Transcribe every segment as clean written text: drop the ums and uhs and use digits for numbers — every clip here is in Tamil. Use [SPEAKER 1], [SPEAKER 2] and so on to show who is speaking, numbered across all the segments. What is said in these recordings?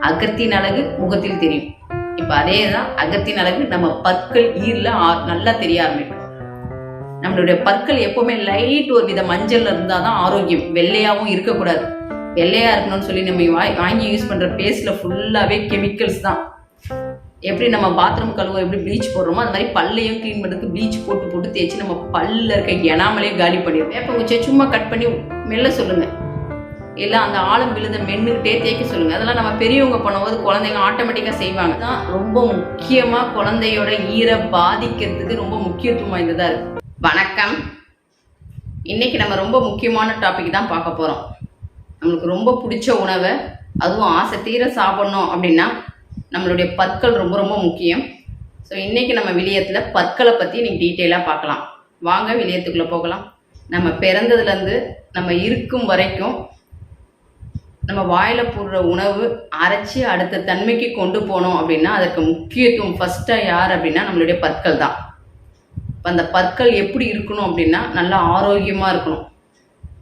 [SPEAKER 1] அகத்தின் அழகு முகத்தில் தெரியும். இப்போ அதே தான் அகத்தின் அழகு நம்ம பற்கள் ஈரில் நல்லா தெரிய ஆரம்பிக்கும். நம்மளுடைய பற்கள் எப்பவுமே லைட் ஒரு வித மஞ்சள்ல இருந்தால் தான் ஆரோக்கியம். வெள்ளையாகவும் இருக்கக்கூடாது. வெள்ளையா இருக்கணும்னு சொல்லி நம்ம வாங்கி யூஸ் பண்ற பேஸ்ட்ல ஃபுல்லாவே கெமிக்கல்ஸ் தான். எப்படி நம்ம பாத்ரூம் கழுவ எப்படி ப்ளீச் போடுறோமோ அது மாதிரி பல்லையும் க்ளீன் பண்ணுறதுக்கு ப்ளீச் போட்டு போட்டு தேய்ச்சி நம்ம பல்லில் இருக்க எனாமலே காலி பண்ணிடுவோம். வேப்பங்குச்சியை சும்மா கட் பண்ணி மெல்ல சொல்லுங்க, இல்லை அந்த ஆழம் விழுத மென்னுக்கிட்டே தேய்க்க சொல்லுங்க. அதெல்லாம் நம்ம பெரியவங்க பண்ணும்போது குழந்தைங்க ஆட்டோமேட்டிக்காக செய்வாங்க. தான் ரொம்ப முக்கியமாக குழந்தையோட ஈரை பாதிக்கிறதுக்கு ரொம்ப முக்கியத்துவம் வாய்ந்ததாக இருக்கு. வணக்கம். இன்னைக்கு நம்ம ரொம்ப முக்கியமான டாபிக் தான் பார்க்க போகிறோம். நம்மளுக்கு ரொம்ப பிடிச்ச உணவை அதுவும் ஆசை தீர சாப்பிட்ணும் அப்படின்னா நம்மளுடைய பற்கள் ரொம்ப ரொம்ப முக்கியம். ஸோ இன்றைக்கி நம்ம விளியத்தில் பற்களை பற்றி நீங்கள் டீட்டெயிலாக பார்க்கலாம். வாங்க விளியத்துக்குள்ளே போகலாம். நம்ம பிறந்ததுலேருந்து நம்ம இருக்கும் வரைக்கும் நம்ம வாயில் போடுற உணவு அரைச்சி அடுத்த தன்மைக்கு கொண்டு போனோம் அப்படின்னா அதற்கு முக்கியத்துவம் ஃபஸ்ட்டாக யார் அப்படின்னா நம்மளுடைய பற்கள் தான். இப்போ அந்த பற்கள் எப்படி இருக்கணும் அப்படின்னா நல்லா ஆரோக்கியமாக இருக்கணும்.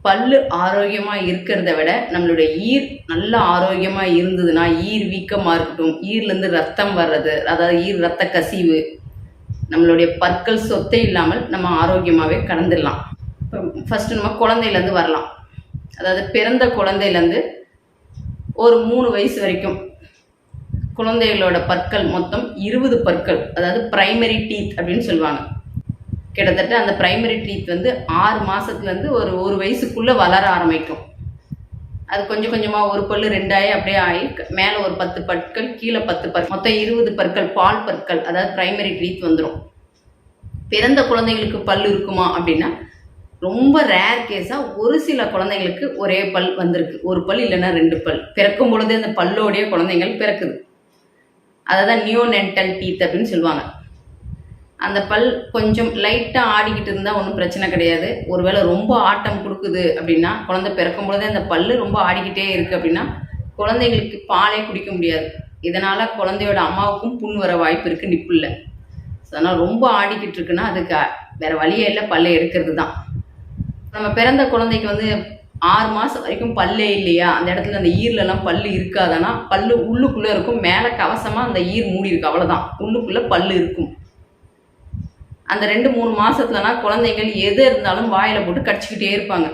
[SPEAKER 1] பல்லு ஆரோக்கியமாக இருக்கிறத விட நம்மளுடைய ஈர் நல்லா ஆரோக்கியமாக இருந்ததுன்னா ஈர் வீக்கமாக இருக்கட்டும், ஈர்லேருந்து ரத்தம் வர்றது, அதாவது ஈர் ரத்த கசிவு, நம்மளுடைய பற்கள் சொத்தை இல்லாமல் நம்ம ஆரோக்கியமாகவே கடந்துடலாம். இப்போ ஃபஸ்ட்டு நம்ம குழந்தையிலேருந்து வரலாம். அதாவது பிறந்த குழந்தையிலேருந்து ஒரு 3 வயசு வரைக்கும் குழந்தைகளோட பற்கள் மொத்தம் 20 பற்கள், அதாவது பிரைமரி டீத் அப்படின்னு சொல்லுவாங்க. கிட்டத்தட்ட அந்த பிரைமரி டீத் 6 மாதத்துலேருந்து ஒரு வயசுக்குள்ளே வளர ஆரம்பிக்கும். அது கொஞ்சம் கொஞ்சமாக ஒரு பல்லு 2 ஆகி அப்படியே ஆகி மேலே ஒரு 10 பற்கள், கீழே 10 பற்கள், மொத்தம் 20 பற்கள் பால் பற்கள், அதாவது பிரைமரி டீத் வந்துடும். பிறந்த குழந்தைங்களுக்கு பல் இருக்குமா அப்படின்னா ரொம்ப ரேர் கேஸாக ஒரு சில குழந்தைங்களுக்கு ஒரே பல் வந்திருக்கு. ஒரு பல் இல்லைன்னா 2 பல். பிறக்கும் பொழுதே அந்த பல்லோடைய குழந்தைகள் பிறக்குது. அதை தான் நியோனென்டல் டீத் அப்படின்னு சொல்லுவாங்க. அந்த பல் கொஞ்சம் லைட்டாக ஆடிக்கிட்டு இருந்தால் ஒன்றும் பிரச்சனை கிடையாது. ஒருவேளை ரொம்ப ஆட்டம் கொடுக்குது அப்படின்னா, குழந்தை பிறக்கும் பொழுதே அந்த பல் ரொம்ப ஆடிக்கிட்டே இருக்குது அப்படின்னா குழந்தைங்களுக்கு பாலே குடிக்க முடியாது. இதனால் குழந்தையோட அம்மாவுக்கும் புண் வர வாய்ப்பு இருக்குது நிப்பில்ல. ஸோ அதனால் ரொம்ப ஆடிக்கிட்டு இருக்குன்னா அதுக்கு வேறு வழியே இல்லை, பல்லை எடுக்கிறது தான். நம்ம பிறந்த குழந்தைக்கு 6 மாதம் வரைக்கும் பல்லே இல்லையா, அந்த இடத்துல அந்த ஈர்லலாம் பல் இருக்காதுன்னா பல் உள்ளுக்குள்ளே இருக்கும். மேலே கவசமாக அந்த ஈர் மூடி இருக்கு, அவ்வளோதான். உள்ளுக்குள்ளே பல் இருக்கும். அந்த 2-3 மாதத்துலனா குழந்தைகள் எது இருந்தாலும் வாயில் போட்டு கடிச்சிக்கிட்டே இருப்பாங்க.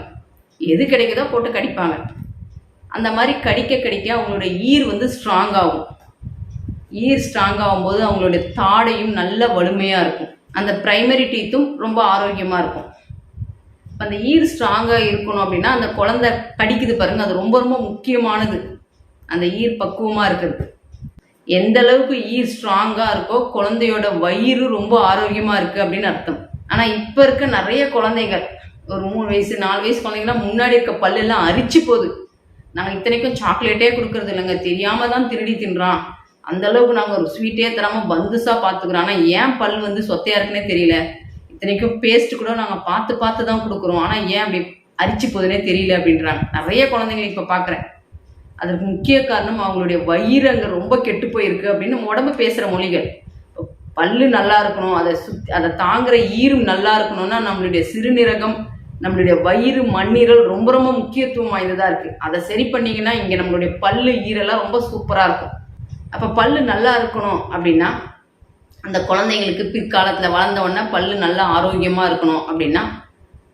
[SPEAKER 1] எது கிடைக்குதோ போட்டு கடிப்பாங்க. அந்த மாதிரி கடிக்க கடிக்க அவங்களுடைய ஈர் ஸ்ட்ராங் ஆகும். ஈர் ஸ்ட்ராங் ஆகும்போது அவங்களுடைய தாடையும் நல்ல வலிமையாக இருக்கும். அந்த பிரைமரி டீத்தும் ரொம்ப ஆரோக்கியமாக இருக்கும். அந்த ஈர் ஸ்ட்ராங்காக இருக்கணும் அப்படின்னா அந்த குழந்தை கடிக்குது பாருங்கள், அது ரொம்ப ரொம்ப முக்கியமானது. அந்த ஈர் பக்குவமாக இருக்கிறது. எந்த அளவுக்கு ஈர் ஸ்ட்ராங்காக இருக்கோ குழந்தையோட வயிறு ரொம்ப ஆரோக்கியமாக இருக்குது அப்படின்னு அர்த்தம். ஆனால் இப்போ இருக்க நிறைய குழந்தைகள் ஒரு 3 வயசு 4 வயசு குழந்தைங்கலாம் முன்னாடி இருக்க பல்லெல்லாம் அரிச்சு போகுது. நாங்கள் இத்தனைக்கும் சாக்லேட்டே கொடுக்கறது இல்லைங்க, தெரியாமல் தான் திருடி தின்றான், அந்தளவுக்கு நாங்கள் ஒரு ஸ்வீட்டே தராமல் பந்துஸாக பார்த்துக்குறோம். ஆனால் ஏன் பல் சொத்தையாக இருக்குன்னே தெரியல. இத்தனைக்கும் பேஸ்ட்டு கூட நாங்கள் பார்த்து பார்த்து தான் கொடுக்குறோம், ஆனால் ஏன் அப்படி அரிச்சு போகுதுன்னே தெரியல அப்படின்றாங்க நிறைய குழந்தைங்களை இப்போ பார்க்குறேன். அதற்கு முக்கிய காரணம் அவங்களுடைய வயிறு அங்கே ரொம்ப கெட்டு போயிருக்கு அப்படின்னு நம்ம உடம்பு பேசுகிற மொழிகள். பல்லு நல்லா இருக்கணும், அதை தாங்குகிற ஈரும் நல்லா இருக்கணும்னா நம்மளுடைய சிறுநீரகம், நம்மளுடைய வயிறு, மண்ணீரல் ரொம்ப ரொம்ப முக்கியத்துவம் வாய்ந்ததாக இருக்குது. அதை சரி பண்ணிங்கன்னா இங்கே நம்மளுடைய பல்லு ஈரெல்லாம் ரொம்ப சூப்பராக இருக்கும். அப்போ பல்லு நல்லா இருக்கணும் அப்படின்னா அந்த குழந்தைங்களுக்கு பிற்காலத்தில் வளர்ந்த உடனே பல்லு நல்லா ஆரோக்கியமாக இருக்கணும் அப்படின்னா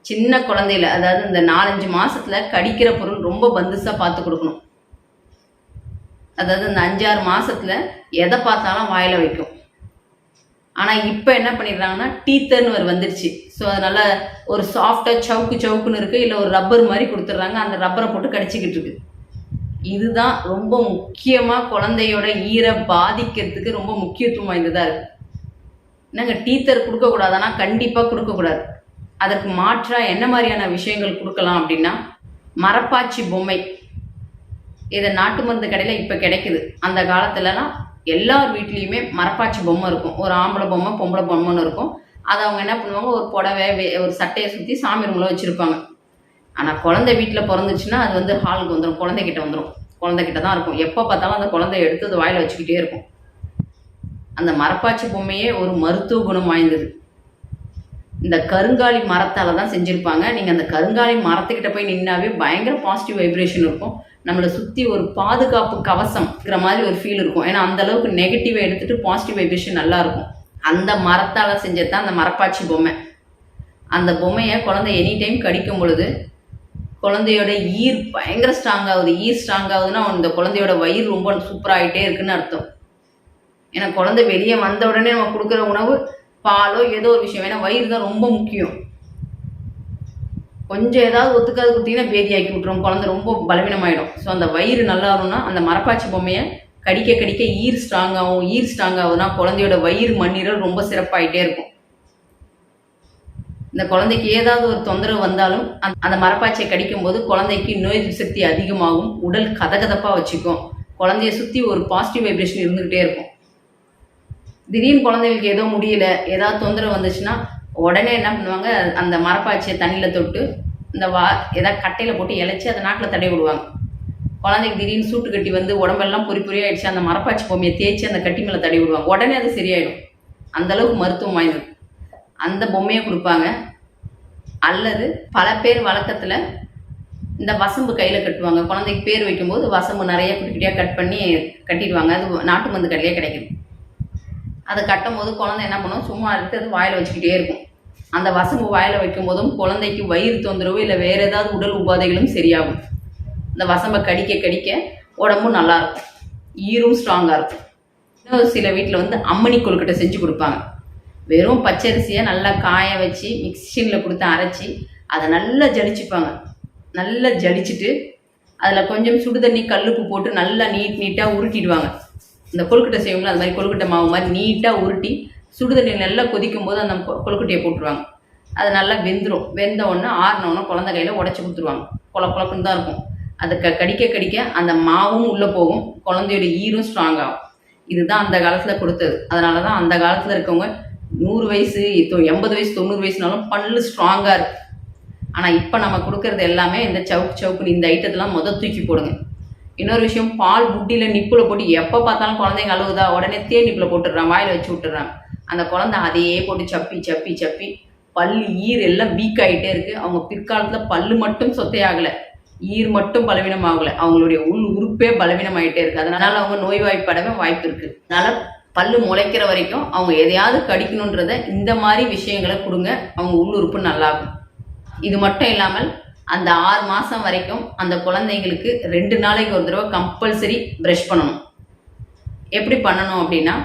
[SPEAKER 1] சின்ன குழந்தையில, அதாவது இந்த 4-5 மாதத்தில் கடிக்கிற பொருள் ரொம்ப பந்துஸாக பார்த்து கொடுக்கணும். அதாவது இந்த 5-6 மாதத்தில் எதை பார்த்தாலும் வாயில் வைக்கும். ஆனால் இப்போ என்ன பண்ணிடுறாங்கன்னா டீத்தர்னு வந்துருச்சு. ஸோ அதனால் ஒரு சாஃப்டாக சவுக்குன்னு இருக்குது, இல்லை ஒரு ரப்பர் மாதிரி கொடுத்துட்றாங்க. அந்த ரப்பரை போட்டு கடிச்சிக்கிட்டு இருக்கு. இதுதான் ரொம்ப முக்கியமாக குழந்தையோட ஈரை பாதிக்கிறதுக்கு ரொம்ப முக்கியத்துவம் வாய்ந்ததாக இருக்குது. என்னங்க டீத்தர் கொடுக்கக்கூடாதுன்னா கண்டிப்பாக கொடுக்கக்கூடாது. அதற்கு மாற்றாக என்ன மாதிரியான விஷயங்கள் கொடுக்கலாம் அப்படின்னா மரப்பாச்சி பொம்மை. இதை நாட்டு மருந்து கடையில் இப்போ கிடைக்குது. அந்த காலத்துலலாம் எல்லார் வீட்லேயுமே மரப்பாச்சி பொம்மை இருக்கும். ஒரு ஆம்பளை பொம்மை பொம்பளை பொம்மைன்னு இருக்கும். அதை அவங்க என்ன பண்ணுவாங்க, ஒரு புடவை ஒரு சட்டையை சுற்றி சாமி ரூமில் வச்சுருப்பாங்க. ஆனால் குழந்தை வீட்டில் பிறந்துச்சுன்னா அது ஹாலுக்கு வந்துடும், குழந்தைகிட்ட வந்துடும். குழந்தைகிட்ட தான் இருக்கும். எப்போ பார்த்தாலும் அந்த குழந்தைய எடுத்து அது வாயில் வச்சுக்கிட்டே இருக்கும். அந்த மரப்பாச்சி பொம்மையே ஒரு மருத்துவ குணம் வாய்ந்தது. இந்த கருங்காலி மரத்தால் தான் செஞ்சுருப்பாங்க. நீங்கள் அந்த கருங்காலி மரத்துக்கிட்ட போய் நின்னாவே பயங்கர பாசிட்டிவ் வைப்ரேஷன் இருக்கும். நம்மளை சுற்றி ஒரு பாதுகாப்பு கவசம் இருக்கிற மாதிரி ஒரு ஃபீல் இருக்கும். ஏன்னா அந்த அளவுக்கு நெகட்டிவை எடுத்துகிட்டு பாசிட்டிவ் வைப்ரேஷன் நல்லா இருக்கும். அந்த மரத்தால் செஞ்சது தான் அந்த மரப்பாச்சி பொம்மை. அந்த பொம்மையை குழந்தை எனி டைம் கடிக்கும் பொழுது குழந்தையோட ஈர் பயங்கர ஸ்ட்ராங் ஆகுது. ஈர் ஸ்ட்ராங் ஆகுதுன்னா அந்த குழந்தையோட வயிறு ரொம்ப சூப்பராகிட்டே இருக்குன்னு அர்த்தம். ஏன்னா குழந்தை வெளியே வந்த உடனே நம்ம கொடுக்குற உணவு பாலோ ஏதோ ஒரு விஷயம், ஏன்னா வயிறு தான் ரொம்ப முக்கியம். கொஞ்சம் ஏதாவது ஒத்துக்காது கொடுத்தீங்கன்னா பேதியாக்கி விட்டுரும், குழந்தை ரொம்ப பலவீனமாயிடும். ஸோ அந்த வயிறு நல்லா வரும்னா அந்த மரப்பாச்சி பொம்மையை கடிக்க கடிக்க ஈர் ஸ்ட்ராங் ஆகும். ஈர் ஸ்ட்ராங் ஆகுதுன்னா குழந்தையோட வயிறு மண்ணீரல் ரொம்ப சிறப்பாயிட்டே இருக்கும். இந்த குழந்தைக்கு ஏதாவது ஒரு தொந்தரவு வந்தாலும் அந்த மரப்பாச்சியை கடிக்கும் போது குழந்தைக்கு நோய் எதிர்ப்பு சக்தி அதிகமாகும், உடல் கதகதப்பாக வச்சுக்கும், குழந்தைய சுற்றி ஒரு பாசிட்டிவ் வைப்ரேஷன் இருந்துகிட்டே இருக்கும். திடீர்னு குழந்தைங்களுக்கு ஏதோ முடியல, ஏதாவது தொந்தரவு வந்துச்சுன்னா உடனே என்ன பண்ணுவாங்க, அந்த மரப்பாச்சியை தண்ணியில் தொட்டு இந்த ஏதாவது கட்டையில் போட்டு இலைச்சி அதை நாக்கில் தடவி விடுவாங்க. குழந்தைக்கு திடீர்னு சூட்டு கட்டி வந்து உடம்பெல்லாம் பொறி பொறியாயிடுச்சு, அந்த மரப்பாச்சி பொம்மையை தேய்ச்சி அந்த கட்டி மேலே தடவி விடுவாங்க. உடனே அது சரியாயிடும். அந்தளவுக்கு மருத்துவம் வாய்ந்தது. அந்த பொம்மையை கொடுப்பாங்க. அல்லது பல பேர் வழக்கத்தில் இந்த வசம்பு கையில் கட்டுவாங்க. குழந்தைக்கு பேர் வைக்கும்போது வசம்பு நிறைய குட்டிக்குட்டியாக கட் பண்ணி கட்டிடுவாங்க. அது நாட்டு மருந்து கடையிலே கிடைக்குது. அதை கட்டும் போது குழந்தை என்ன பண்ணும், சும்மா எடுத்து அது வாயில் வச்சுக்கிட்டே இருக்கும். அந்த வசம்பு வாயில் வைக்கும் போதும் குழந்தைக்கு வயிறு தொந்தரவு இல்லை வேறு ஏதாவது உடல் உபாதைகளும் சரியாகும். இந்த வசம்பை கடிக்க கடிக்க உடம்பும் நல்லாயிருக்கும், ஈரும் ஸ்ட்ராங்காக இருக்கும். இன்னும் சில வீட்டில் வந்து அம்மணி கொழுக்கட்டை செஞ்சு கொடுப்பாங்க. வெறும் பச்சரிசியை நல்லா காய வச்சு மிக்சியில் கொடுத்து அரைச்சி அதை நல்லா ஜலிச்சுப்பாங்க. நல்லா ஜலிச்சுட்டு அதில் கொஞ்சம் சுடு தண்ணி கல்லுப்பு போட்டு நல்லா நீட்டாக உருட்டிடுவாங்க. இந்த கொழுக்கட்டை செய்வாங்களா அது மாதிரி கொழுக்கட்டை மாவு மாதிரி நீட்டாக உருட்டி சுடு தண்ணி நல்லா கொதிக்கும் போது அந்த கொழுக்கட்டையை போட்டுருவாங்க. அது நல்லா வெந்துடும். வெந்த உடனே ஆறினோடனே குழந்தை கையில் உடச்சி கொடுத்துருவாங்க. குழப்புன்னு தான் இருக்கும். அது கடிக்க கடிக்க அந்த மாவும் உள்ளே போகும், குழந்தையோட ஈரும் ஸ்ட்ராங் ஆகும். இதுதான் அந்த காலத்தில் கொடுத்தது. அதனால தான் அந்த காலத்தில் இருக்கவங்க 100 வயசு 80 வயசு 90 வயசுனாலும் பல்லு ஸ்ட்ராங்காக இருக்குது. ஆனால் இப்போ நம்ம கொடுக்கறது எல்லாமே இந்த சவுக்குன்னு இந்த ஐட்டத்தெல்லாம் தூக்கி போடுங்க. இன்னொரு விஷயம், பால் புட்டியில் நிப்பில் போட்டு எப்போ பார்த்தாலும் குழந்தைங்க அழுகுதா உடனே தேன் நிப்பில் போட்டுடுறாங்க, வாயில் வச்சு விட்டுறாங்க. அந்த குழந்தை அதையே போட்டு சப்பி சப்பி சப்பி பல்லு ஈர் எல்லாம் வீக் ஆகிட்டே இருக்குது. அவங்க பிற்காலத்தில் பல்லு மட்டும் சொத்தையாகலை, ஈர் மட்டும் பலவீனம் ஆகலை, அவங்களுடைய உள் உறுப்பே பலவீனமாகிட்டே இருக்குது. அதனால் அவங்க நோய்வாய்ப்படவே வாய்ப்பு இருக்குது. அதனால் பல்லு முளைக்கிற வரைக்கும் அவங்க எதையாவது கடிக்கணுன்றதை இந்த மாதிரி விஷயங்களை கொடுங்க, அவங்க உள்ளுறுப்பு நல்லாகும். இது மட்டும் இல்லாமல் அந்த 6 மாதம் வரைக்கும் அந்த குழந்தைங்களுக்கு 2 நாளைக்கு ஒரு தடவை கம்பல்சரி ப்ரஷ் பண்ணணும். எப்படி பண்ணணும் அப்படின்னா,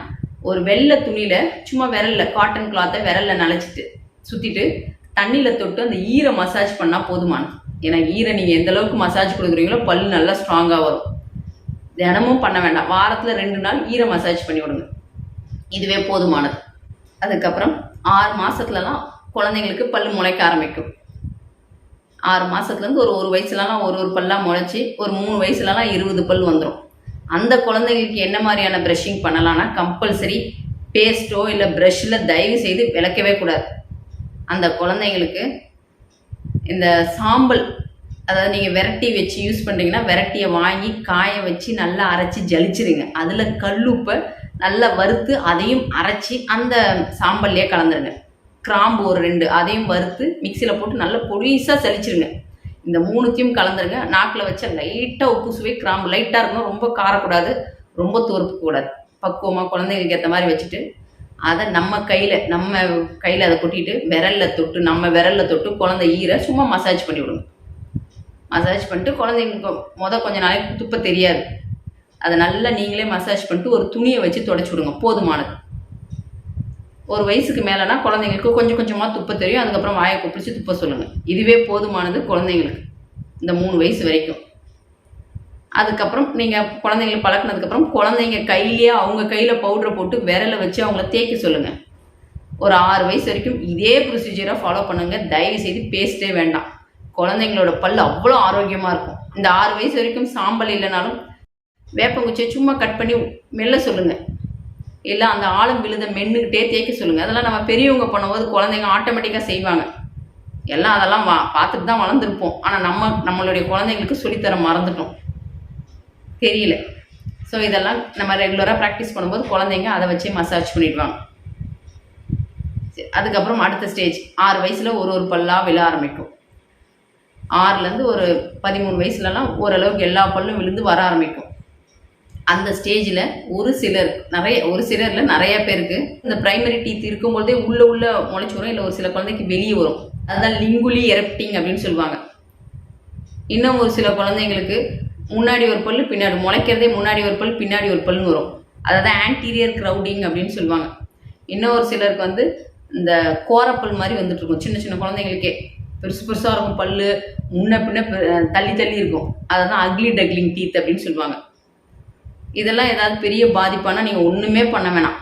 [SPEAKER 1] ஒரு வெள்ளை துணியில் சும்மா விரலில் காட்டன் கிளாத்தை விரலில் நனைச்சிட்டு சுற்றிட்டு தண்ணியில் தொட்டு அந்த ஈரை மசாஜ் பண்ணால் போதுமானது. ஏன்னா ஈரை நீங்கள் எந்த அளவுக்கு மசாஜ் கொடுக்குறீங்களோ பல்லு நல்லா ஸ்ட்ராங்காக வரும். தினமும் பண்ண வேண்டாம், வாரத்தில் 2 நாள் ஈரை மசாஜ் பண்ணி விடுங்க, இதுவே போதுமானது. அதுக்கப்புறம் 6 மாதத்துலலாம் குழந்தைங்களுக்கு பல்லு முளைக்க ஆரம்பிக்கும். 6 மாதத்துலேருந்து ஒரு வயசுலலாம் ஒரு பல்லாக முளைச்சி ஒரு 3 வயசுலலாம் 20 பல் வந்துடும். அந்த குழந்தைங்களுக்கு என்ன மாதிரியான ப்ரஷிங் பண்ணலான்னா, கம்பல்சரி பேஸ்ட்டோ இல்லை ப்ரஷ்ஷில் தயவு செய்து விளக்கவே கூடாது. அந்த குழந்தைங்களுக்கு இந்த சாம்பல், அதாவது நீங்கள் விரட்டி வச்சு யூஸ் பண்ணுறீங்கன்னா விரட்டியை வாங்கி காய வச்சு நல்லா அரைச்சி ஜலிச்சிருங்க. அதில் கல்லுப்பை நல்லா வறுத்து அதையும் அரைச்சி அந்த சாம்பல்லையே கலந்துருங்க. கிராம்பு ஒரு 2 அதையும் வறுத்து மிக்சியில் போட்டு நல்லா பொடிசாக சலிச்சிருங்க. இந்த 3த்தையும் கலந்துருங்க. நாக்கில் வச்ச லைட்டாக உப்பு சுவை, கிராம்பு லைட்டாக இருக்கணும், ரொம்ப காரக்கூடாது, ரொம்ப துவர்க்கக்கூடாது. பக்குவமாக குழந்தைங்களுக்கு ஏற்ற மாதிரி வச்சுட்டு அதை நம்ம கையில் அதை கொட்டிட்டு நம்ம விரலில் தொட்டு குழந்தை ஈரை சும்மா மசாஜ் பண்ணி விடுங்க. மசாஜ் பண்ணிட்டு குழந்தைங்களுக்கு கொஞ்சம் நாளைக்கு துப்ப தெரியாது, அதை நல்லா நீங்களே மசாஜ் பண்ணிட்டு ஒரு துணியை வச்சு தொடச்சி விடுங்க, போதுமானது. ஒரு வயசுக்கு மேலேனா குழந்தைங்களுக்கு கொஞ்சம் கொஞ்சமாக துப்ப தெரியும், அதுக்கப்புறம் வாயை கொப்பிடிச்சு துப்ப சொல்லுங்கள். இதுவே போதுமானது குழந்தைங்களுக்கு இந்த 3 வயசு வரைக்கும். அதுக்கப்புறம் நீங்கள் குழந்தைங்களை பழக்கினதுக்கப்புறம் குழந்தைங்க கையிலேயே அவங்க கையில் பவுடரை போட்டு விரலை வச்சு அவங்கள தேய்க்க சொல்லுங்கள். ஒரு 6 வயசு வரைக்கும் இதே ப்ரொசீஜராக ஃபாலோ பண்ணுங்கள். தயவு செய்து பேஸ்ட்டே வேண்டாம். குழந்தைங்களோட பல் அவ்வளோ ஆரோக்கியமாக இருக்கும். இந்த 6 வயசு வரைக்கும் சாம்பல் இல்லைனாலும் வேப்பங்குச்சியை சும்மா கட் பண்ணி மெல்ல சொல்லுங்கள், இல்லை அந்த ஆழம் விழுத மென்னுக்கிட்டே தேய்க்க சொல்லுங்கள். அதெல்லாம் நம்ம பெரியவங்க பண்ணும்போது குழந்தைங்க ஆட்டோமேட்டிக்காக செய்வாங்க. அதெல்லாம் பார்த்துட்டு தான் வளர்ந்துருப்போம். ஆனால் நம்மளுடைய குழந்தைங்களுக்கு சொல்லித்தர மறந்துட்டோம், தெரியல. ஸோ இதெல்லாம் நம்ம ரெகுலராக ப்ராக்டிஸ் பண்ணும்போது குழந்தைங்க அதை வச்சே மசாஜ் பண்ணிடுவாங்க. அதுக்கப்புறம் அடுத்த ஸ்டேஜ் 6 வயசில் ஒரு பல்லாக விழ ஆரம்பிக்கும். 6லேருந்து ஒரு 13 வயசுலலாம் ஓரளவுக்கு எல்லா பல்லும் விழுந்து வர ஆரம்பிக்கும். அந்த ஸ்டேஜில் ஒரு சிலரில் நிறைய பேருக்கு இந்த பிரைமரி டீத் இருக்கும்போதே உள்ள முளைச்சி வரும், இல்லை ஒரு சில குழந்தைக்கு வெளியே வரும். அதுதான் லிங்குலி எரப்டிங் அப்படின்னு சொல்லுவாங்க. இன்னும் ஒரு சில குழந்தைங்களுக்கு முன்னாடி ஒரு பல்லு பின்னாடி முளைக்கிறதே, முன்னாடி ஒரு பல் பின்னாடி ஒரு பல்னு வரும். அதாவது ஆன்டீரியர் க்ரௌடிங் அப்படின்னு சொல்லுவாங்க. இன்னும் ஒரு சிலருக்கு வந்து இந்த கோரப்பல் மாதிரி வந்துட்டு இருக்கும். சின்ன சின்ன குழந்தைங்களுக்கே பெருசாக இருக்கும் பல்லு, முன்ன பின்ன தள்ளி தள்ளி இருக்கும். அதை தான் அக்லி டக்லிங் டீத் அப்படின்னு சொல்லுவாங்க. இதெல்லாம் ஏதாவது பெரிய பாதிப்பானா நீங்கள் ஒன்றுமே பண்ண வேணாம்.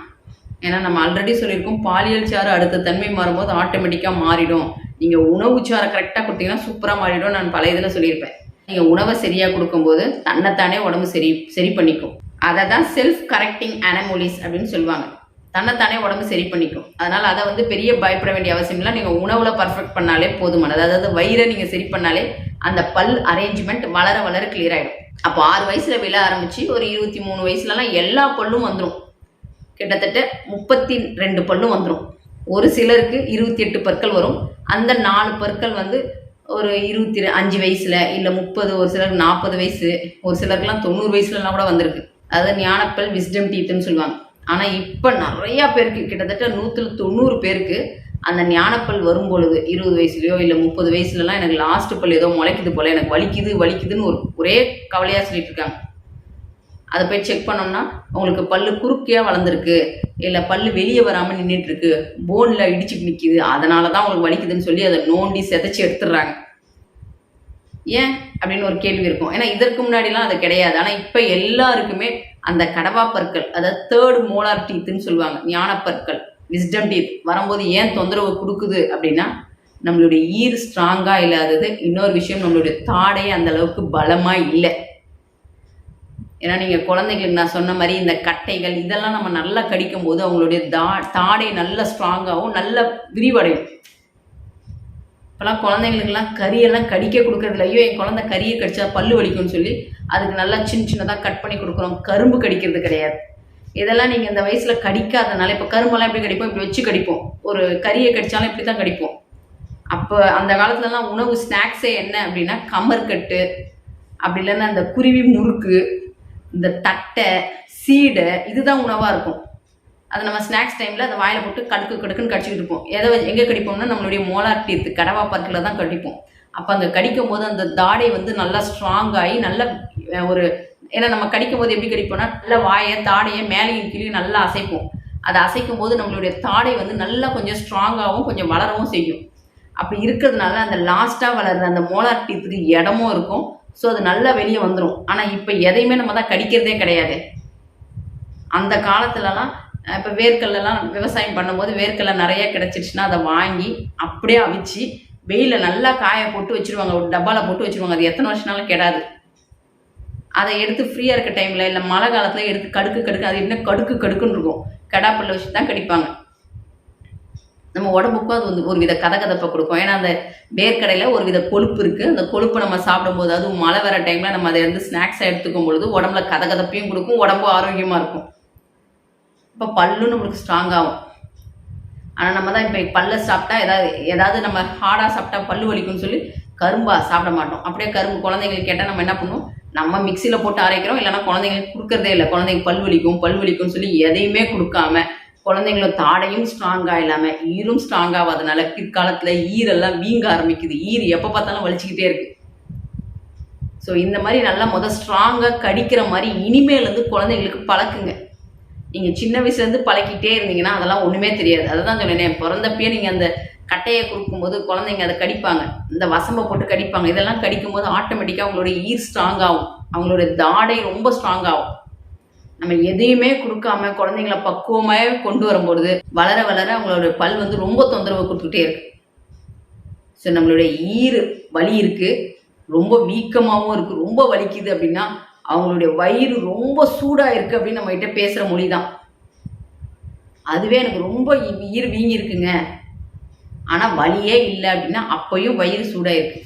[SPEAKER 1] ஏன்னா நம்ம ஆல்ரெடி சொல்லியிருக்கோம், பாலியல் சாறு அடுத்த தன்மை மாறும்போது ஆட்டோமேட்டிக்காக மாறிடும். நீங்கள் உணவு சாரை கரெக்டாக கொடுத்தீங்கன்னா சூப்பராக மாறிடும். நான் பல இதில் சொல்லியிருப்பேன். நீங்கள் உணவை சரியாக கொடுக்கும்போது தன்னைத்தானே உடம்பு சரி பண்ணிக்கும். அதை தான் செல்ஃப் கரெக்டிங் அனமோலிஸ் அப்படின்னு சொல்லுவாங்க. தன்னைத்தானே உடம்பு சரி பண்ணிக்கும். அதனால் அதை வந்து பெரிய பயப்பட வேண்டிய அவசியம் இல்லை. நீங்கள் உணவில் பர்ஃபெக்ட் பண்ணாலே போதுமானது. அதாவது வயிறை நீங்கள் சரி பண்ணாலே அந்த பல் அரேஞ்ச்மெண்ட் வளர வளர கிளியர் ஆகிடும். அப்போ 6 வயசில் விழ ஆரம்பித்து ஒரு 23 வயசுலலாம் எல்லா பல்லும் வந்துடும். கிட்டத்தட்ட 32 பல்லும் வந்துடும். ஒரு சிலருக்கு 28 பற்கள் வரும். அந்த 4 பற்கள் வந்து ஒரு 25 வயசில், இல்லை 30, ஒரு சிலருக்கு 40 வயசு, ஒரு சிலருக்குலாம் 90 வயசுலலாம் கூட வந்திருக்கு. அதாவது ஞானப்பல் விஸ்டம் டீத்துன்னு சொல்லுவாங்க. ஆனால் இப்போ நிறையா பேருக்கு, கிட்டத்தட்ட 190 பேருக்கு அந்த ஞானப்பல் வரும் பொழுது 20 வயசுலையோ இல்லை 30 வயசுலலாம் எனக்கு லாஸ்ட் பல் ஏதோ முளைக்குது போல், எனக்கு வலிக்குதுன்னு ஒரே கவலையாக சொல்லிட்டு இருக்காங்க. அதை போய் செக் பண்ணோம்னா உங்களுக்கு பல்லு குறுக்கையாக வளர்ந்துருக்கு, இல்லை பல்லு வெளியே வராமல் நின்றுட்டுருக்கு, போனில் இடிச்சுட்டு நிற்கிது, அதனால தான் உங்களுக்கு வலிக்குதுன்னு சொல்லி அதை நோண்டி செதைச்சி எடுத்துடுறாங்க. ஏன் அப்படின்னு ஒரு கேள்வி இருக்கும். ஏன்னா இதற்கு முன்னாடிலாம் அது கிடையாது. ஆனால் இப்போ எல்லாருக்குமே அந்த கடவா பற்கள், அதாவது 3rd மோலார் டீத்துன்னு சொல்லுவாங்க, ஞானப்பற்கள் விஸ்டம் டீத் வரும்போது ஏன் தொந்தரவு கொடுக்குது அப்படின்னா நம்மளுடைய ஈர் ஸ்ட்ராங்காக இல்லாதது. இன்னொரு விஷயம், நம்மளுடைய தாடை அந்த அளவுக்கு பலமாக இல்லை. ஏன்னா நீங்கள் குழந்தைங்களுக்கு நான் சொன்ன மாதிரி இந்த கட்டைகள் இதெல்லாம் நம்ம நல்லா கடிக்கும் போது அவங்களுடைய தாடை நல்ல ஸ்ட்ராங்காகவும் நல்ல விரிவடையும். இப்போலாம் குழந்தைங்களுக்குலாம் கறியெல்லாம் கடிக்க கொடுக்கறதில்ல. ஐயோ என் குழந்தை கறியை கடிச்சா பல்லு வலிக்கும்னு சொல்லி அதுக்கு நல்லா சின்னதாக கட் பண்ணி கொடுக்குறோம். கரும்பு கடிக்கிறது கிடையாது. இதெல்லாம் நீங்கள் இந்த வயசில் கடிக்காதனால, இப்போ கரும்பெல்லாம் எப்படி கடிப்போம், இப்படி வச்சு கடிப்போம். ஒரு கறியை கடித்தாலும் இப்படி தான் கடிப்போம். அப்போ அந்த காலத்துலலாம் உணவு ஸ்நாக்ஸே என்ன அப்படின்னா கமர்கட்டு, அப்படி இல்லைன்னா அந்த குருவி முறுக்கு, இந்த தட்டை, சீடை, இதுதான் உணவாக இருக்கும். அதை நம்ம ஸ்நாக்ஸ் டைமில் அதை வாயில் போட்டு கடுக்குன்னு கடிச்சிக்கிட்டு இருப்போம். எங்கே கடிப்போம்னா நம்மளுடைய மோலார் டீத்து கடவா பற்கில் தான் கடிப்போம். அப்போ அந்த கடிக்கும் போது அந்த தாடை வந்து நல்லா ஸ்ட்ராங் ஆகி நல்ல ஒரு, ஏன்னா நம்ம கடிக்கும் போது எப்படி கடிப்போம்னா நல்ல வாயை தாடையை மேலேயும் கீழே நல்லா அசைப்போம். அதை அசைக்கும் போது நம்மளுடைய தாடை வந்து நல்லா கொஞ்சம் ஸ்ட்ராங்காகவும் கொஞ்சம் வளரவும் செய்யும். அப்படி இருக்கிறதுனால அந்த லாஸ்ட்டாக வளர்கிற அந்த மோலார் டீத்துக்கு இடமும் இருக்கும். ஸோ அது நல்லா வெளியே வந்துடும். ஆனால் இப்போ எதையுமே நம்ம தான் கடிக்கிறதே கிடையாது. அந்த காலத்துலலாம் இப்போ வேர்க்கல்லாம் விவசாயம் பண்ணும்போது வேர்க்கல்ல நிறைய கிடச்சிருச்சுன்னா அதை வாங்கி அப்படியே அவிச்சு வெயிலில் நல்லா காய போட்டு வச்சுருவாங்க, ஒரு டப்பாவில் போட்டு வச்சுருவாங்க. அது எத்தனை வருஷனாலும் கெடாது. அதை எடுத்து ஃப்ரீயாக இருக்க டைமில் இல்லை மழை காலத்தில் எடுத்து கடுக்கு அது என்ன கடுக்குன்னு இருக்கும், கடாப்பல்ல வச்சு தான் கடிப்பாங்க. நம்ம உடம்புக்கும் அது வந்து ஒரு வித கதகதப்பை கொடுக்கும். ஏன்னா அந்த வேர்க்கடையில் ஒரு வித கொழுப்பு இருக்குது. அந்த கொழுப்பை நம்ம சாப்பிடும்போது, அதுவும் மழை வர டைமில் நம்ம அதை வந்து ஸ்நாக்ஸாக எடுத்துக்கும் பொழுது உடம்புல கதகதப்பையும் கொடுக்கும், உடம்பு ஆரோக்கியமாக இருக்கும். இப்போ பல்லும் நம்மளுக்கு ஸ்ட்ராங் ஆகும். ஆனால் நம்ம தான் இப்போ பல்லை சாப்பிட்டா ஏதாவது நம்ம ஹார்டாக சாப்பிட்டா பல்லு வலிக்கும்னு சொல்லி கரும்பா சாப்பிட மாட்டோம். அப்படியே கரும்பு குழந்தைங்களுக்கு கேட்டால் நம்ம என்ன பண்ணுவோம், நம்ம மிக்சியில் போட்டு அரைக்கிறோம், இல்லைனா குழந்தைங்களுக்கு கொடுக்கறதே இல்லை. குழந்தைங்க பல் வலிக்கும்னு சொல்லி எதையுமே கொடுக்காம குழந்தைங்கள தாடையும் ஸ்ட்ராங்காக இல்லாமல் ஈரும் ஸ்ட்ராங்காகாதனால பிற்காலத்தில் ஈரெல்லாம் வீங்க ஆரம்பிக்குது. ஈர் எப்போ பார்த்தாலும் வலிச்சுக்கிட்டே இருக்குது. ஸோ இந்த மாதிரி நல்லா ஸ்ட்ராங்காக கடிக்கிற மாதிரி இனிமேலேருந்து குழந்தைங்களுக்கு பழக்குங்க. நீங்கள் சின்ன வயசுலேருந்து பழக்கிட்டே இருந்தீங்கன்னா அதெல்லாம் ஒன்றுமே தெரியாது. அதை தான் சொன்னேன், பிறந்தப்பயே நீங்கள் அந்த கட்டையை கொடுக்கும்போது குழந்தைங்க அதை கடிப்பாங்க, இந்த வசம்பை போட்டு கடிப்பாங்க. இதெல்லாம் கடிக்கும்போது ஆட்டோமேட்டிக்காக அவங்களுடைய ஈர் ஸ்ட்ராங் ஆகும், அவங்களுடைய தாடை ரொம்ப ஸ்ட்ராங் ஆகும். நம்ம எதையுமே கொடுக்காம குழந்தைங்கள பக்குவமாக கொண்டு வரும்பொழுது வளர வளர அவங்களோட பல் வந்து ரொம்ப தொந்தரவு கொடுத்துக்கிட்டே இருக்கு. ஸோ நம்மளுடைய ஈர் வலி இருக்குது, ரொம்ப வீக்கமாகவும் இருக்குது, ரொம்ப வலிக்குது அப்படின்னா அவங்களுடைய வயிறு ரொம்ப சூடாக இருக்குது அப்படின்னு நம்மகிட்ட பேசுகிற மொழி தான். அதுவே எனக்கு ரொம்ப ஈர் வீங்கி இருக்குங்க, ஆனால் வலியே இல்லை அப்படின்னா அப்பையும் வயிறு சூடாக இருக்கு.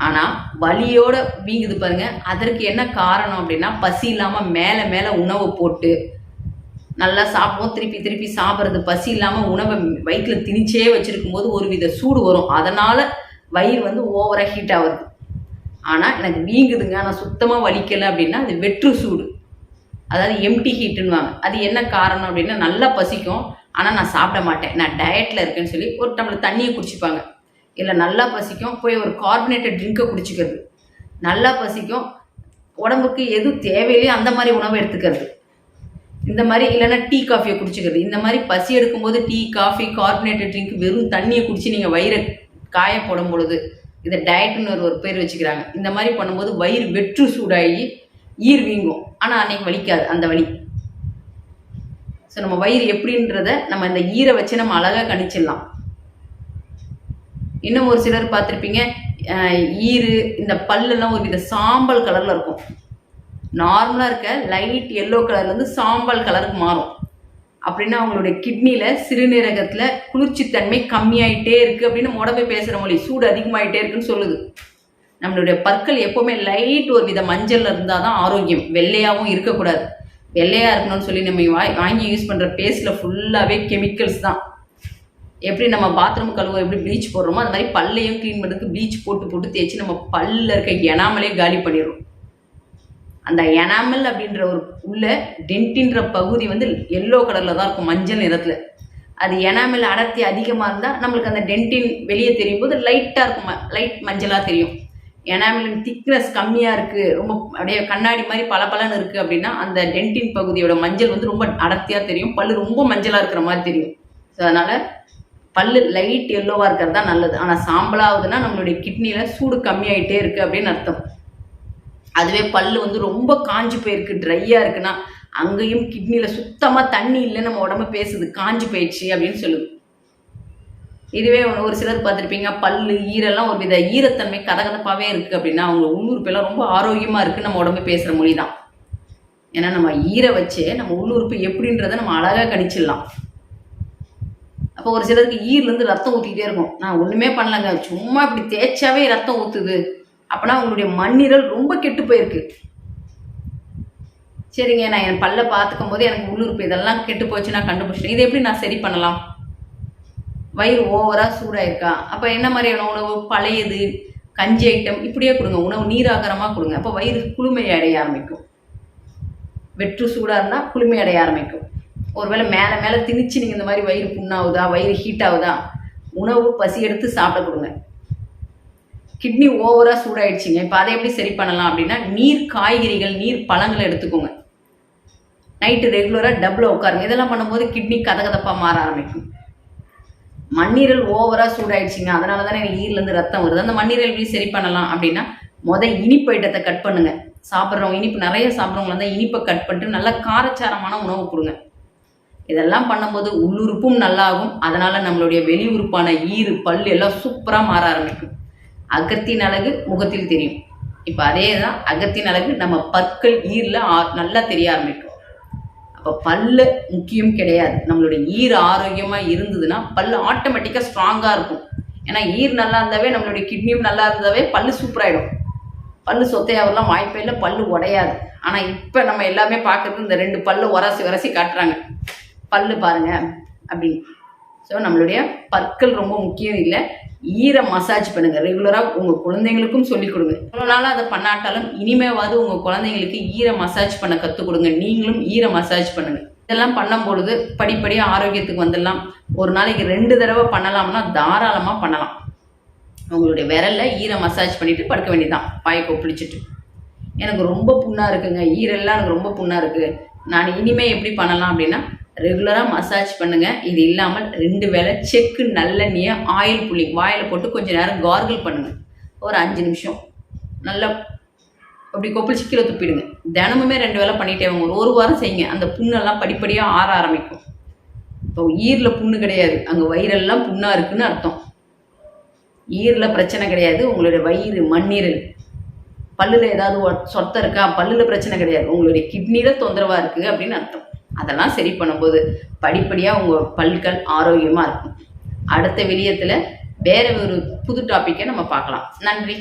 [SPEAKER 1] ஆனால் வலியோட வீங்குது பாருங்க, அதற்கு என்ன காரணம் அப்படின்னா பசி இல்லாமல் மேலே மேலே உணவை போட்டு நல்லா சாப்பிடுவோம், திருப்பி சாப்பிட்றது, பசி இல்லாமல் உணவை வயிற்றில் திணிச்சே வச்சுருக்கும் போது ஒரு வித சூடு வரும். அதனால் வயிறு வந்து ஓவராக ஹீட் ஆகுது. ஆனால் எனக்கு வீங்குதுங்க, ஆனால் சுத்தமாக வலிக்கலை அப்படின்னா அது வெற்று சூடு, அதாவது எம்டி ஹீட்டுன்னுவாங்க. அது என்ன காரணம் அப்படின்னா, நல்லா பசிக்கும் ஆனால் நான் சாப்பிட மாட்டேன், நான் டயட்டில் இருக்கேன்னு சொல்லி ஒரு டம்ளர் தண்ணியை குடிச்சிப்பாங்க. இல்லை நல்லா பசிக்கும், போய் ஒரு கார்பனேட்டட் ட்ரிங்கை குடிச்சிக்கிறது. நல்லா பசிக்கும், உடம்புக்கு எது தேவையில்லையோ அந்த மாதிரி உணவை எடுத்துக்கிறது. இந்த மாதிரி இல்லைன்னா டீ காஃபியை குடிச்சிக்கிறது. இந்த மாதிரி பசி எடுக்கும்போது டீ காஃபி கார்பனேட்டட் ட்ரிங்க் வெறும் தண்ணியை குடிச்சு நீங்கள் வயிறை காய போடும் பொழுது இதை டயட்டுன்னு ஒரு பேர் வச்சுக்கிறாங்க. இந்த மாதிரி பண்ணும்போது வயிறு வெற்று சூடாகி ஈர் வீங்கும், ஆனால் அன்னைக்கு வலிக்காது அந்த வலி. ஸோ நம்ம வயிறு எப்படின்றத நம்ம இந்த ஈரை வச்சு நம்ம அழகாக கணிச்சிடலாம். இன்னும் ஒரு சிலர் பார்த்துருப்பீங்க, ஈரு இந்த பல்லெல்லாம் ஒரு வித சாம்பல் கலரில் இருக்கும். நார்மலாக இருக்க லைட் எல்லோ கலர்லேருந்து சாம்பல் கலருக்கு மாறும். அப்படின்னா அவங்களுடைய கிட்னியில் சிறுநீரகத்தில் குளிர்ச்சித்தன்மை கம்மியாயிட்டே இருக்குது அப்படின்னு உடம்பே பேசுகிற மொழி, சூடு அதிகமாகிட்டே இருக்குன்னு சொல்லுது. நம்மளுடைய பற்கள் எப்போவுமே லைட் ஒரு வித மஞ்சள் இருந்தால் தான் ஆரோக்கியம், வெள்ளையாகவும் இருக்கக்கூடாது. வெள்ளையாக இருக்கணும்னு சொல்லி நம்ம வாங்கி யூஸ் பண்ணுற பேஸ்ட்டில் ஃபுல்லாகவே கெமிக்கல்ஸ் தான். எப்படி நம்ம பாத்ரூம் கழுவ எப்படி ப்ளீச் போடுறோமோ அது மாதிரி பல்லையும் க்ளீன் பண்ணுறதுக்கு ப்ளீச் போட்டு தேய்ச்சி நம்ம பல்லில் இருக்க எனாமலே காலி பண்ணிடுறோம். அந்த எனாமல் அப்படின்ற ஒரு உள்ள டென்டின்ற பகுதி வந்து எல்லோ கலரில் தான் இருக்கும், மஞ்சள் நிறத்தில். அது எனாமல் அடர்த்தி அதிகமாக இருந்தால் நம்மளுக்கு அந்த டென்டின் வெளியே தெரியும் போது லைட்டாக இருக்கும், லைட் மஞ்சளாக தெரியும். எனாமலின் திக்னஸ் கம்மியாக இருக்குது, ரொம்ப அப்படியே கண்ணாடி மாதிரி பளபளன்னு இருக்குது அப்படின்னா அந்த டென்டின் பகுதியோட மஞ்சள் வந்து ரொம்ப அடர்த்தியாக தெரியும், பல்லு ரொம்ப மஞ்சளாக இருக்கிற மாதிரி தெரியும். ஸோ அதனால் பல்லு லைட் எல்லோவாக இருக்கிறது தான் நல்லது. ஆனால் சாம்பலாகுதுன்னா நம்மளுடைய கிட்னியில் சூடு கம்மியாயிட்டே இருக்குது அப்படின்னு அர்த்தம். அதுவே பல்லு வந்து ரொம்ப காஞ்சி போயிருக்கு, ட்ரையாக இருக்குன்னா அங்கேயும் கிட்னியில் சுத்தமாக தண்ணி இல்லை, நம்ம உடம்பு பேசுது காஞ்சி போயிடுச்சு அப்படின்னு சொல்லுது. இதுவே ஒரு சிலர் பார்த்துருப்பீங்க, பல்லு ஈரெல்லாம் ஒரு வித ஈரத்தன்மை கதகதப்பாகவே இருக்குது அப்படின்னா அவங்க உள்ளுறுப்பெல்லாம் ரொம்ப ஆரோக்கியமாக இருக்குன்னு நம்ம உடம்பு பேசுகிற மொழி தான். ஏன்னா நம்ம ஈரை வச்சு நம்ம உள்ளுறுப்பு எப்படின்றத நம்ம அழகாக கணிச்சிடலாம். அப்போ ஒரு சிலருக்கு ஈர்லேருந்து ரத்தம் ஊற்றிக்கிட்டே இருக்கும், நான் ஒன்றுமே பண்ணலங்க சும்மா இப்படி தேய்ச்சாவே ரத்தம் ஊற்றுது, அப்போனா உங்களுடைய மண்ணீரல் ரொம்ப கெட்டு போயிருக்கு. சரிங்க, நான் என் பல்லை பார்த்துக்கும் போது எனக்கு உள்ளுறுப்பு இதெல்லாம் கெட்டு போச்சு, நான் கண்டுபிடிச்சிட்டேன், இதை எப்படி நான் சரி பண்ணலாம்? வயிறு ஓவராக சூடாயிருக்கா? அப்போ என்ன மாதிரியான உணவு? பழையது, கஞ்சி ஐட்டம் இப்படியே கொடுங்க, உணவு நீராகாரமாக கொடுங்க. அப்போ வயிறு குளுமை அடைய ஆரம்பிக்கும். வெற்று சூடாக இருந்தால் குளுமை அடைய ஆரம்பிக்கும். ஒருவேளை மேலே மேலே திணிச்சு நீங்கள் இந்த மாதிரி வயிறு புண்ணாகுதா, வயிறு ஹீட் ஆகுதா, உணவு பசி எடுத்து சாப்பிட கொடுங்க. கிட்னி ஓவராக சூடாயிடுச்சிங்க, இப்போ அதை எப்படி சரி பண்ணலாம் அப்படின்னா, நீர் காய்கறிகள் நீர் பழங்களை எடுத்துக்கோங்க. நைட்டு ரெகுலராக டபுளாக உட்காருங்க. இதெல்லாம் பண்ணும்போது கிட்னி கதகதப்பாக மாற ஆரம்பிக்கும். மண்ணீரல் ஓவராக சூடாயிடுச்சிங்க, அதனால தானே எனக்கு ஈரிலேருந்து ரத்தம் வருது. அந்த மண்ணீரல் எப்படி சரி பண்ணலாம் அப்படின்னா, இனிப்பு ஐட்டத்தை கட் பண்ணுங்க. சாப்பிட்றவங்க இனிப்பு நிறைய சாப்பிட்றவங்க தான் இனிப்பை கட் பண்ணிட்டு நல்லா காரச்சாரமான உணவு கொடுங்க. இதெல்லாம் பண்ணும்போது உள்ளுறுப்பும் நல்லாகும், அதனால் நம்மளுடைய வெளி உறுப்பான ஈறு பல் எல்லாம் சூப்பராக மாற ஆரம்பிக்கும். அகத்தின் அழகு முகத்தில் தெரியும். இப்போ அதே தான் அகத்தின் அழகு நம்ம பற்கள் ஈரில் நல்லா தெரிய ஆரம்பிக்கும். அப்போ பல்லு முக்கியம் கிடையாது, நம்மளுடைய ஈர் ஆரோக்கியமாக இருந்ததுன்னா பல்லு ஆட்டோமேட்டிக்காக ஸ்ட்ராங்காக இருக்கும். ஏன்னா ஈர் நல்லா இருந்தாவே நம்மளுடைய கிட்னியும் நல்லா இருந்தாவே பல்லு சூப்பராகிடும். பல்லு சொத்தையாவெல்லாம் வாய்ப்பே இல்லை, பல்லு உடையாது. ஆனால் இப்போ நம்ம எல்லாமே பார்க்குறது இந்த 2 பல்லு உரசி காட்டுறாங்க, பல்லு பாருங்க அப்படின்னு. ஸோ நம்மளுடைய பற்கள் ரொம்ப முக்கியம் இல்லை. ஈரை மசாஜ் பண்ணுங்கள் ரெகுலராக. உங்கள் குழந்தைங்களுக்கும் சொல்லிக் கொடுங்க. இவ்வளோ நாளாக அதை பண்ணாட்டாலும் இனிமேவாது உங்கள் குழந்தைங்களுக்கு ஈரை மசாஜ் பண்ண கற்றுக் கொடுங்க. நீங்களும் ஈரை மசாஜ் பண்ணுங்கள். இதெல்லாம் பண்ணும்பொழுது படிப்படியாக ஆரோக்கியத்துக்கு வந்துடலாம். ஒரு நாளைக்கு 2 தடவை பண்ணலாம்னா தாராளமாக பண்ணலாம். உங்களுடைய விரலில் ஈரை மசாஜ் பண்ணிவிட்டு படுக்க வேண்டியதான், வாயை கொப்பளிச்சுட்டு. எனக்கு ரொம்ப புண்ணாக இருக்குங்க, ஈரெல்லாம் எனக்கு ரொம்ப புண்ணாக இருக்குது, நான் இனிமேல் எப்படி பண்ணலாம் அப்படின்னா, ரெகுலராக மசாஜ் பண்ணுங்கள். இது இல்லாமல் 2 வேளை செக்கு நல்லெண்ணெயை ஆயில் புள்ளிங் வாயில் போட்டு கொஞ்சம் நேரம் கார்கிள் பண்ணுங்கள். ஒரு 5 நிமிஷம் நல்லா அப்படி கொப்பளிச்சு கீழே துப்பிடுங்க. தினமுமே 2 வேளை பண்ணிகிட்டே வாங்க. ஒரு வாரம் செய்யுங்க, அந்த புண்ணெல்லாம் படிப்படியாக ஆற ஆரம்பிக்கும். இப்போ ஈரில் புண்ணு கிடையாது, அங்கே வயிறெல்லாம் புண்ணாக இருக்குதுன்னு அர்த்தம். ஈரில் பிரச்சனை கிடையாது, உங்களுடைய வயிறு மண்ணீரல் பல்லில் ஏதாவது சொத்தை இருக்கா, பல்லில் பிரச்சனை கிடையாது, உங்களுடைய கிட்னியில் தொந்தரவாக இருக்குது அப்படின்னு அர்த்தம். அதெல்லாம் சரி பண்ணும்போது படிப்படியாக உங்கள் பல்கள் ஆரோக்கியமாக இருக்கும். அடுத்த விடயத்தில் வேறு ஒரு புது டாப்பிக்கை நம்ம பார்க்கலாம். நன்றி.